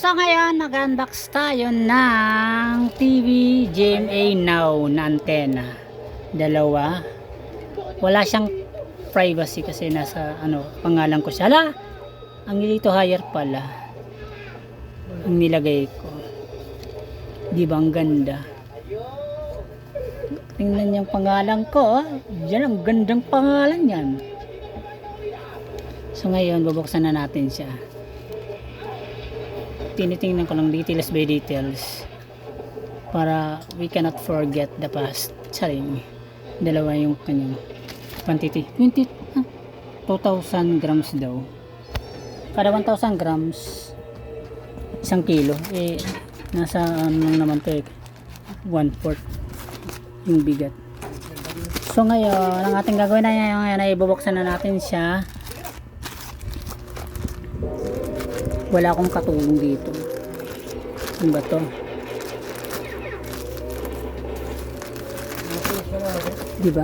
So ngayon nag-unbox tayo ng TV GMA Now na antena. Dalawa. Wala siyang privacy kasi nasa pangalan ko siya. Hala, ang dito higher pala. Ang nilagay ko. Di ba ang ganda? Tingnan yung pangalan ko. Diyan ang gandang pangalan yan. So ngayon bubuksan na natin siya. Tinitingnan ko lang details by details para we cannot forget the past. Saring dalawa yung kanyang quantity 2,000 grams daw, kada 1,000 grams 1 kilo nasa naman to 1/4 yung bigat. So ngayon ang ating gagawin na ngayon ay ibubuksan na natin siya. Wala akong katulong dito. Ano ba to? Diba?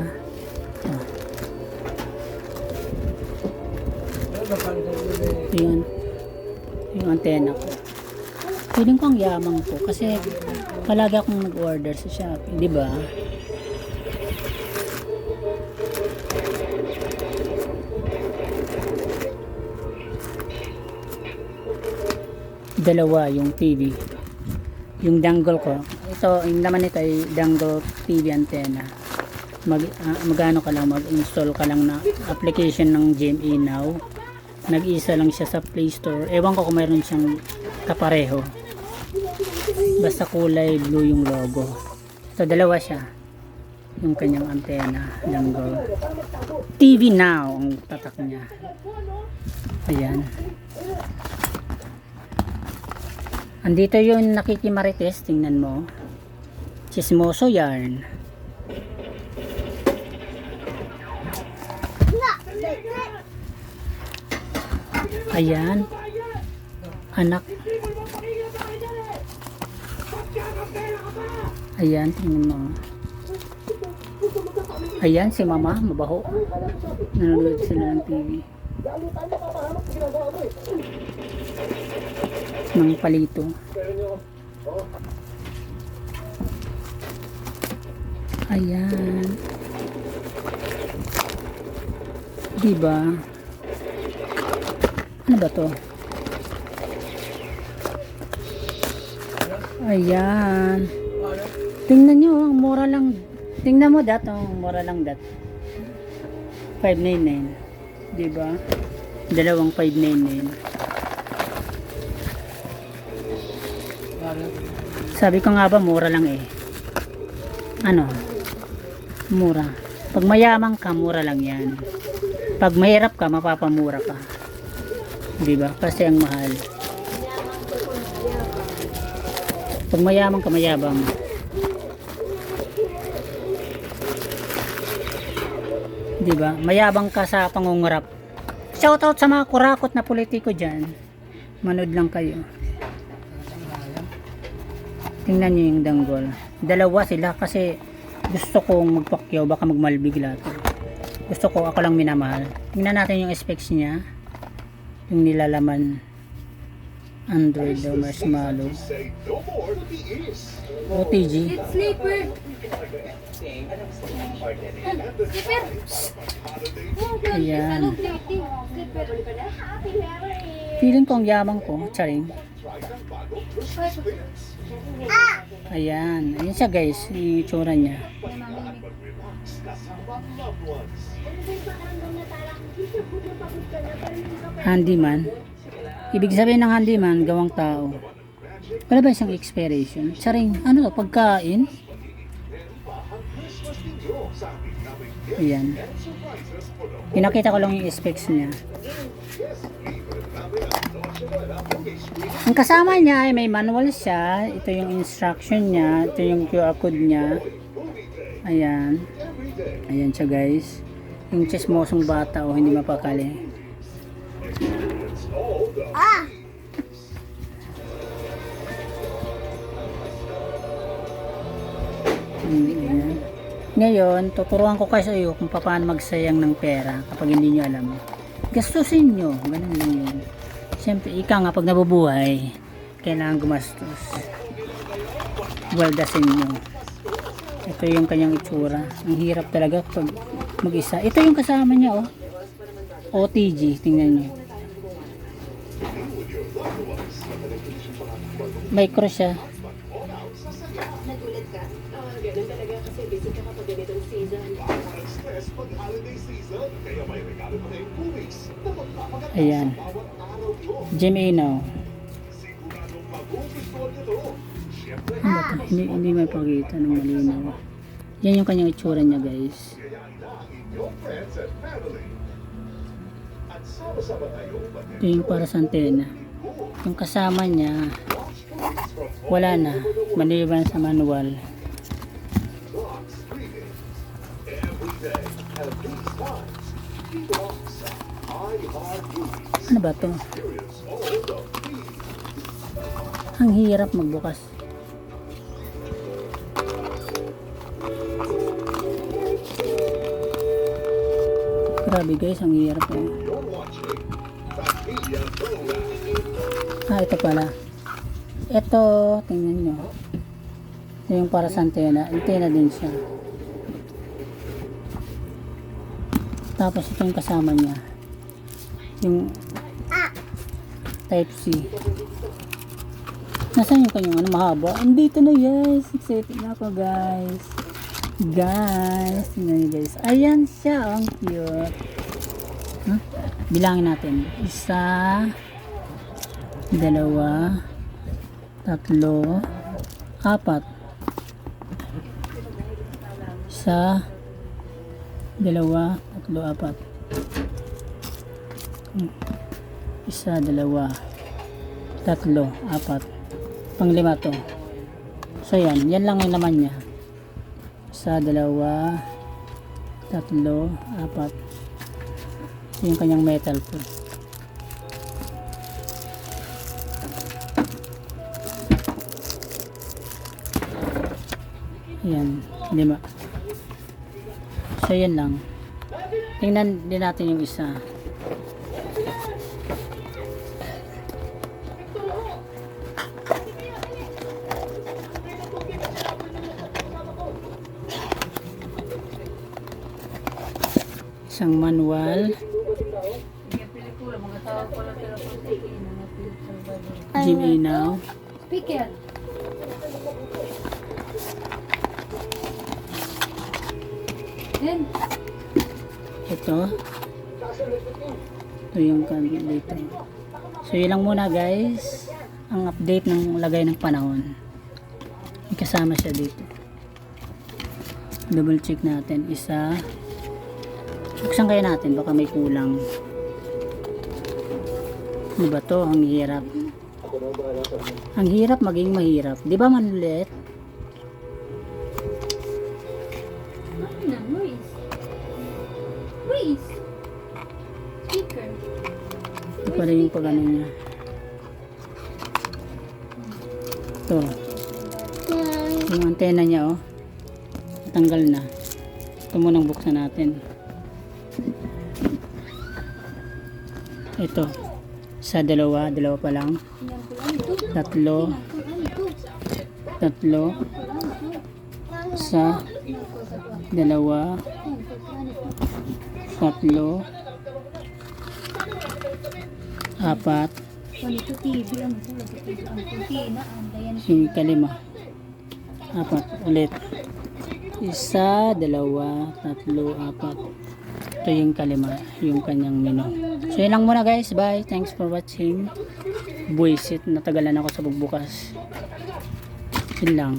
Ah. Yan. Yung antena ko. Feeling ko ang yamang ko kasi palagi akong nag-order sa Shopee. Diba? Dalawa yung TV, yung dangle ko. Ito yung naman nito ay dangle TV antenna. Magano ka lang, mag-install ka lang na application ng GMA Now. Nag-isa lang siya sa Play Store. Ewan ko kung mayroon siyang kapareho, basta kulay blue yung logo. So dalawa siya yung kanyang antenna, dangle TV Now ang tatak niya. Ayan. Andito yung nakikimarites, tingnan mo. Chismoso yarn. Ayan. Anak. Ayan, tingnan mo. Ayan, si mama, mabaho. Nanonood sila ng TV. Ng palito. Ayan. Diba? Ano ba to? Ayan. Tingnan nyo, ang mura lang. Tingnan mo dat, mura lang dat. 599. Diba? Dalawang 599. Sabi ko nga ba mura lang ano, mura. Pag mayaman ka, mura lang yan. Pag mahirap ka, mapapamura ka. Diba? Kasi ang mahal. Pag mayaman ka, mayabang. Diba? Mayabang ka sa pangungurap. Shoutout sa mga kurakot na politiko dyan. Manood lang kayo. Tingnan nyo yung danggol. Dalawa sila kasi gusto kong magpakyaw, baka magmalbigla to. Gusto ko, ako lang minamahal. Tingnan natin yung specs niya. Yung nilalaman. Android daw, marshmallow. OTG. Sleeper. Ayan. Feeling ko ang yamang ko. Charing. Ayan. Ayan siya guys. Yung itsura niya. Handyman. Ibig sabihin ng handyman, gawang tao. Wala ba siyang expiration? Charing. Ano to? Pagkain? Ayan. Pinakita ko lang yung specs niya. Ang kasama niya ay may manual siya. Ito yung instruction niya. Ito yung QR code niya. Ayan. Ayan siya guys. Yung chismosong bata hindi mapakali. Ayan. Ngayon, tuturuan ko kayo sa iyo kung paano magsayang ng pera kapag hindi nyo alam. Gastusin nyo. Ganun lang yun. Siyempre, ika nga pag nabubuhay, kailangan gumastos. Waldasin nyo. Ito yung kanyang itsura. Ang hirap talaga pag mag-isa. Ito yung kasama niya, oh. OTG, tingnan nyo. Micro siya. Nagulat ka? Ganun talaga kasi busy ka kapag ganitong season. Stress pag holiday season, kaya may regalo pa tayong 2 weeks na magpapagat Ayan. sa bawat araw nyo. GMA Siguradong magugustuhan nyo to. Siyempre, Ano ba to? Hindi mapakita ng malinaw. Yan yung kanyang itsura niya, guys. gayahin na ang inyong friends and family. At sama-sama tayo Ito yung para sa antena. Yung kasama niya, wala na. Maliban sa manual. mag streaming every day at these times. Dito sa iHeartMovies. Ano ba to? Experience all the feeds. Ang hirap magbukas. Grabe guys, ang hirap eh. You're watching Familia Throwback. Ito pala. Ito, tingnan nyo. Ito yung para sa antena. Antena din siya. Tapos ito yung kasama niya. Yung Type C. Nasaan yung kanyang ano, mahaba? Andito na guys. Excited na ako guys. Guys, tingnan nyo guys. Ayan siya. Ang cute. Huh? Bilangin natin. 1, 2, 3, 4, 1, 2, 3, 4. 1, 2, 3, 4. 4. Panglima to. So yan lang yung laman niya. 1, 2, 3, 4. Ito yung kanyang metal po. Ayan, 5. So yan lang. Tingnan din natin yung isa. Isang manual. GMA Now. Speaker. Then, Ito yung kanya dito. So yun lang muna guys, ang update ng lagay ng panahon. May kasama siya dito. Double check natin. Isa. Buksan kaya natin, baka may kulang. Ano ba to? Ang hirap. Ang hirap maging mahirap. Di ba manulit? ano na, noise? Noise? Speaker. Ito pa rin yung pag-ano niya. Ito. Yung antena niya oh. Natanggal na. Ito munang buksan natin. Ito. 1, 2, 2 pa lang. 3. 3. 1, 2, 3, 4. 5. 1 TV ang kunti na ang dayan. Yung kalima. 4 ulit. 1, 2, 3, 4. Ito yung kalima, yung kanyang menu. So yun lang muna guys, bye, thanks for watching. Buisit, natagalan ako sa pagbukas. Yun lang.